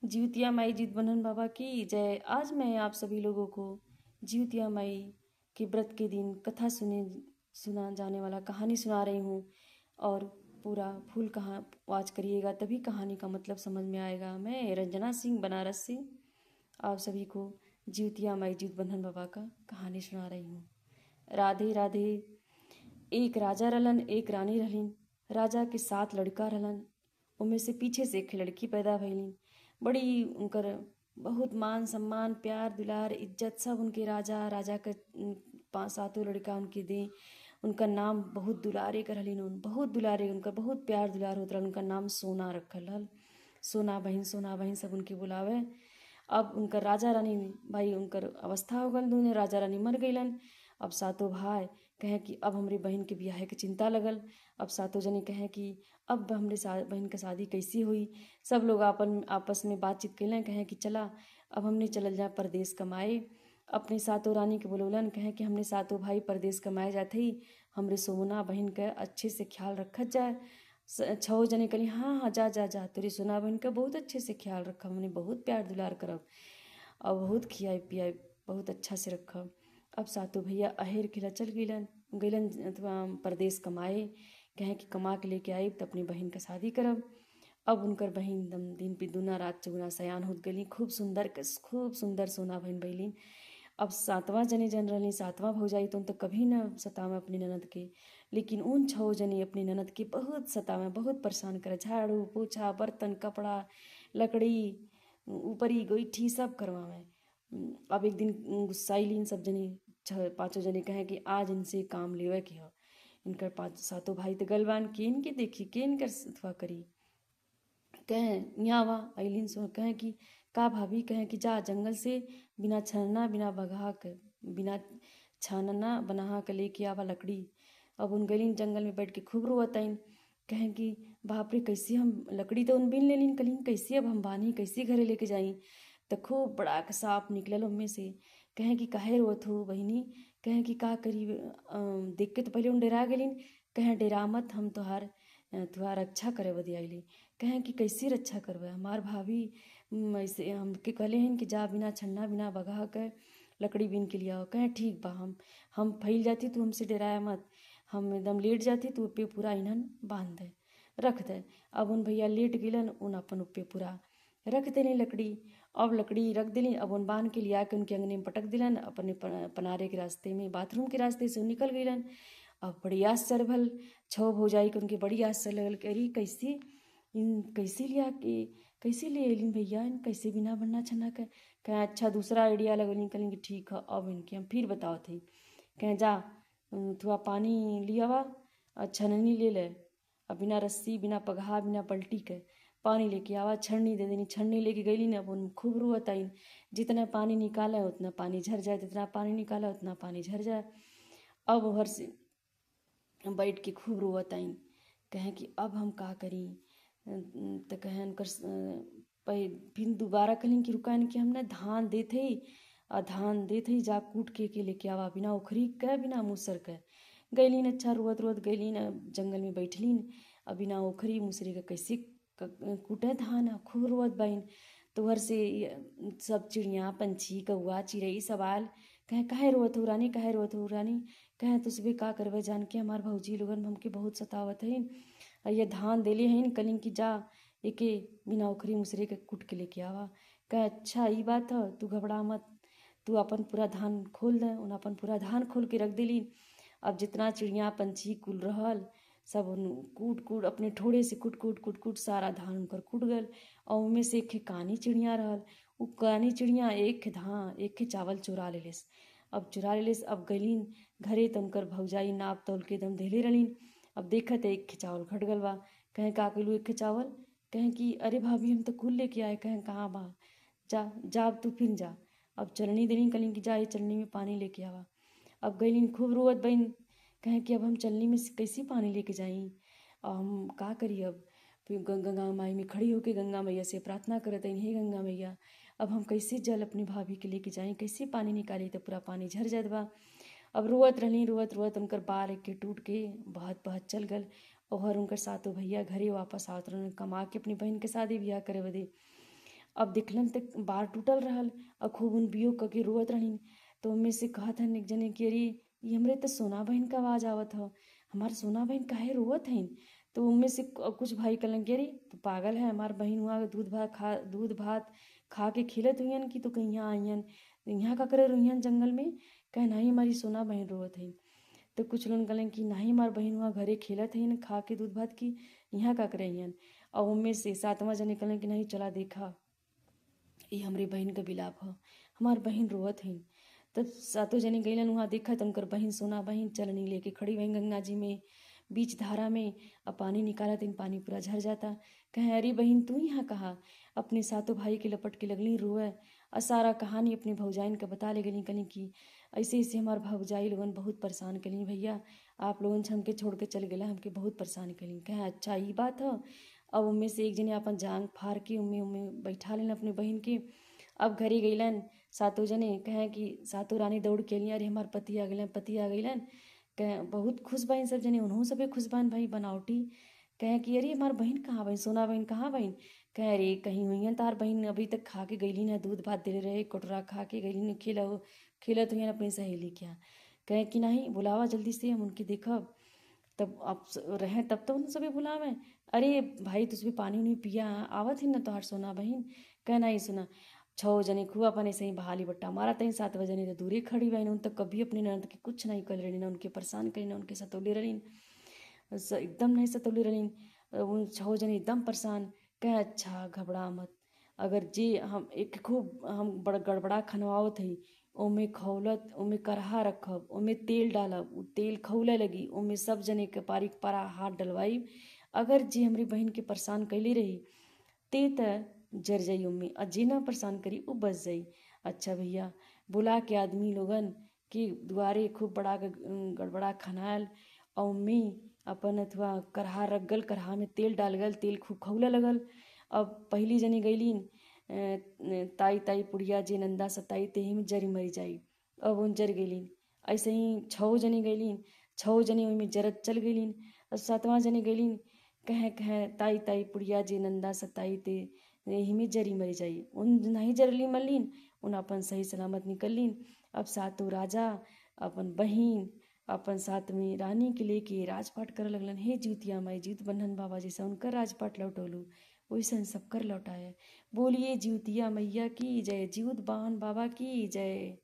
जीवतिया माई जीत बंधन बाबा की जय। आज मैं आप सभी लोगों को जीवतिया माई के व्रत के दिन कथा सुना जाने वाला कहानी सुना रही हूँ। और पूरा फुल कहाँ वाच करिएगा, तभी कहानी का मतलब समझ में आएगा। मैं रंजना सिंह बनारस से आप सभी को जीवतिया माई जीत बंधन बाबा का कहानी सुना रही हूँ। राधे राधे। एक राजा रहलन, एक रानी रहलिन। राजा के 7 लड़का रहलन, उनमें से पीछे से एक लड़की पैदा भइलिन। बड़ी उनकर बहुत मान सम्मान प्यार दुलार इज्जत सब उनके राजा के 5 7 लड़का उनके दे। उनका नाम बहुत दुलारे कर रहलिन, बहुत दुलारे, उनका बहुत प्यार दुलार होत रहल। उनका नाम सोना रखल रहल, सोना बहन सब उनके बुलावे। अब उनकर राजा रानी भाई उनकर अवस्था हो गल, दोनों राजा रानी मर गईलन। अब 7 भाई कहें कि अब हमरे बहन के बियाह के चिंता लगल। अब 7 जने कहें कि अब हमरे बहन के शादी कैसी हुई। सब लोग आपस में बातचीत कैलें, कहें कि चला अब हमने चलल जाए परदेश कमाए। अपने 7 रानी के बोलौलन, कहें कि हमने 7 भाई परदेश कमाए जाते ही हमरे सोना बहन के अच्छे से ख्याल रखत जाए। 6 जने कहली हाँ हाँ जा जा जा, तेरी सोना बहन का बहुत अच्छे से ख्याल रखब, हमने बहुत प्यार दुलार करब और बहुत खियाई पियाई, बहुत अच्छा से रखब। अब 7 भैया अहेर खिला चल गईलन अथवा परदेश कमाए। कहें कि कमा के लेके आई तो अपनी बहन का शादी करब। अब उनकर बहन दम दिन पे दूना रात चौगुना सयान होत गई, खूब सुंदर सोना बहन भैलिन। अब 7वां जने जन रहली, 7वां भौजाई तो उन तो कभी न सतावे अपनी ननद के, लेकिन उन 6 जने अपनी ननद के बहुत सतावे, बहुत परेशान करे। झाड़ू पोछा बर्तन कपड़ा लकड़ी ऊपरी गोईठी सब करवावे। अब एक दिन गुस्साइलिन सब जने, 5 जने कहें कि आज इनसे काम लेवे के हो। इनकर 5 7 भाई तो गलवान केन के देखी केन कर अथवा करी। कहें यहाँ आवा अलिन सो, कहें कि का भाभी, कहें कि जा जंगल से बिना छानना बिना छानना बना के लेके आवा लकड़ी। अब उन गलीन जंगल में बैठ के खूब रोवताइन। कहें कि बाप रे कैसे हम लकड़ी तो उन बिन लेलिन, कलिन कैसे अब हम बानी कैसे घरे लेके जाई। तो खूब बड़ा के सांप निकलल उनमें से। कहें कि काहे रोत हो बहिनी, कहें कि का करी देख के तो पहले उन डरा गेलिन। कहें डेरा मत, हम तुहार रक्षा करे बदे आइली। कहें कि कैसे रक्षा करबे हमार भाभी, ऐसे हमके कहले हैं कि जा बिना छन्ना बिना बगहा के लकड़ी बीन के लिया। कहें ठीक बा, हम फैल जाती तो हमसे डराया मत, हम एकदम लेट जाती तो पे पूरा इन्हन बांध दे रख दे। अब उन भैया लेट गिलन, उन अपन उपे पूरा रख देनी लकड़ी। अब लकड़ी रख दिली, अब उन बांध के लिया के उनके अंगने में पटक दिलन। अपने पनारे के रास्ते में बाथरूम के रास्ते से निकल गईलन। अब बड़ी आश्चर्य भल, 6 भौजाई के उनके बड़ी आश्चर्य लगल कि अरे कैसे ले अलिन भैया, इन कैसे बिना बनना छन्ना के। कहें अच्छा दूसरा आइडिया लगलिन, कहें कि ठीक है अब इनके हम फिर बताओ थे। कहें जा थोड़ा पानी लियावा और छननी ले ले, अब बिना रस्सी बिना पगहा बिना पलटी के पानी लेके आवा। छन्नी दे देनी, छन्नी लेके गईली न। अब उन खूब रोवत आइन, जितना पानी निकाले उतना पानी झर जाए, जितना पानी निकाले उतना पानी झर जाए। अब घर से बैठ के खूब रोवत आइन। कहें कि अब हम का करी। तो कहें उनकर फिर दोबारा कहलिन कि रुका कि हमने धान देते ही और धान देते ही जा कूट के लेके आवा, बिना उखरी के बिना मूसर के। गईलिन, अच्छा रोवत रोवत गईलिन, जंगल में बैठलिन। अब बिना उखरी मूसरी के कैसे कूटे धान, खूब रोवत बाइन। तो घर से सब चिड़िया पंछी कौआ चिड़ई सब आयल। कहें काहे रोवत हो रानी, काहे रोवत हो रानी। कहें तो सुबह का करबे जान के हमार भौजी लोगन हमके बहुत सतावत है। ये धान देले हैं कलिन की जा एके बिना उखरी मुसरी के कूट के लेके आवा। कहे अच्छा ई बात है, तू घबरा मत, तू अपन पूरा धान खोल दे। उन अपन पूरा धान खोल के रख दिली। अब जितना चिड़िया पंछी कुल रहल सब उन कूट अपने ठोड़े से कूट सारा धान उनकर कूट गल। और उनमें से एक कानी चिड़िया रहल, उ कानी चिड़िया एक चावल चुरा लेलिस। अब चुरा लेलिस, अब गईलिन घरे तो उनकर भौजाई नाप तौल के दम धेले रहलिन। अब देखत है एक चावल घट गल बा। कहें का कलू एक चावल। कहें कि अरे भाभी हम तो कुल लेके आए। कहें कहाँ बा, जा अब तू फिर जा। अब चलनी देनी, कलिन कि जा ये चलनी में पानी लेके आवा। अब गईलिन खूब रोवत बहन। कहें कि अब हम चलनी में से कैसे पानी लेके जाई और हम का करी। अब फिर गंगा माई में खड़ी होके गंगा मैया से प्रार्थना करत हईन, हे गंगा मैया अब हम कैसे जल अपनी भाभी के लेके जाई, कैसे पानी निकाली, तो पूरा पानी झर जात बा। अब रोवत रहली, रोवत उनकर बाल एक के टूट के बहत चल गल। और उनकर 7 भैया घरे वापस आवत रहन कमा के अपनी बहन के शादी ब्याह करे बदे। अब देखलन तक बार टूटल रहल और खूब उन बियोग करके रोवत रहनी। तो उनमें से कहत हन एक जने कि अरे ये हमरे तो सोना बहन का आवाज़ आवत ह, हमार सोना बहन काहे रोवत हइन। तो उनमें से कुछ भाई कहलन कि अरे तो पागल है, हमार बहन वहाँ दूध भात खा के खिलत हुईन कि तो कहीं यहाँ आईन, यहाँ का करे रहियन जंगल में। कहे नहीं हमारी सोना बहन रोवत हइन। तो कुछ लोग कहलन कि नहीं हमार बहन वहाँ घरे खेलत हइन खा के दूध भात की, यहाँ का करे हइन। और उनमें से सातवां जने कहलन कि नहीं चला देखा ये हमरे बहन का बिलाप ह, हमार बहन रोवत हइन। तब सातों जने गइलन वहाँ देखा तो उनकर बहन सोना बहन चलनी लेके खड़ी भई गंगा जी में बीच धारा में। अब पानी निकाला तो पानी पूरा झर जाता। कहे अरे बहन तू यहाँ कहा। अपने सातों भाई के लपट के लगली रोए और सारा कहानी अपने भौजाइन का बता ले गली। कली कि ऐसे ऐसे हमार भौजाई लोगन बहुत परेशान कली भैया, आप लोगन से हमके छोड़ के चल गए, हमके बहुत परेशान कली। कहे अच्छा ये बात है। अब उनमें से एक जने अपन जांग फाड़ के उनमें बैठा लेन अपने बहन के। अब घरे गइलन सातों जने। कहें कि सातों रानी दौड़ के अलियन, अरे हमार पति आ गइलन, पति आ गइलन। कहें बहुत खुश बहन सब जने, उन्हों सबे खुश बहन भाई बनावटी। कहें कि अरे हमार बहन कहाँ बहन, सोना बहन कहाँ बहन। कहे अरे कहीं हुई तार बहन, अभी तक खा के गईली न, दूध भात दे रहे कटोरा खा के गईली न, खिलत हुई अपनी सहेली क्या। कहे कि नहीं बुलावा जल्दी से हम उनके देखब। तब आप रहें तब तो उन सभी बुलावें। अरे भाई तुझे पानी नहीं पिया आवत ही न तोहार सोना बहन। कहना ही सुना छो जने खूब अपन ऐसे ही बहाली बट्टा मारा तही। 7 बजे नहीं तो दूरी खड़ी बहन, उन तक कभी अपनी ननद के कुछ नहीं कर रही, ना उनके परेशान करी, ना उनके सतौली रही, एकदम नहीं सतौली रही। उन 6 जने एकदम परेशान। कहे अच्छा घबरा मत, अगर जी हम एक खूब हम बड़ गड़बड़ा खनवावत हई, ओमे खौलत ओमे करहा रखब, ओमे तेल डालब, उ तेल खौले लगी, ओमे सब जने के पारिक पारा हाथ डलवाई। अगर जी हमारी बहन के परेशान कैली रही ते त जर जाई उम्मी, और जी ना परेशान करी वो बच जाई। अच्छा भैया बुला के आदमी लोगन कि दुआरे खूब बड़ा गड़बड़ा खनाल और उम्मी अपन अथवा करहा रख गल, करहा में तेल डाल गल, तेल खूब खौले लगल। अब पहली जनी गईलीन ताई ताई पुड़िया जे नंदा सताई तेही में जरी मरी जाई। अब उन जर गईलीन। ऐसे ही 6 जनी गईलीन, 6 जनी ओई में जरत चल गईलीन। और 7वां जनी गईलीन। कहे कहे ताई ताई पुड़िया जे नंदा सताई ते यही में जरी मरी जाई। उन नहीं जरली मल्लीन, उन अपन सही सलामत निकललीन। अब सातों राजा अपन बहिन अपन साथ में रानी के लेके राजपाट करे लगलन। हे जीतिया माई जीत बन्धन बाबा जैसा उनकर राजपाट लौटोलू वैसन सबकर लौटाए। बोलिए जीवतिया मैया की जय, जीवत बाहन बाबा की जय।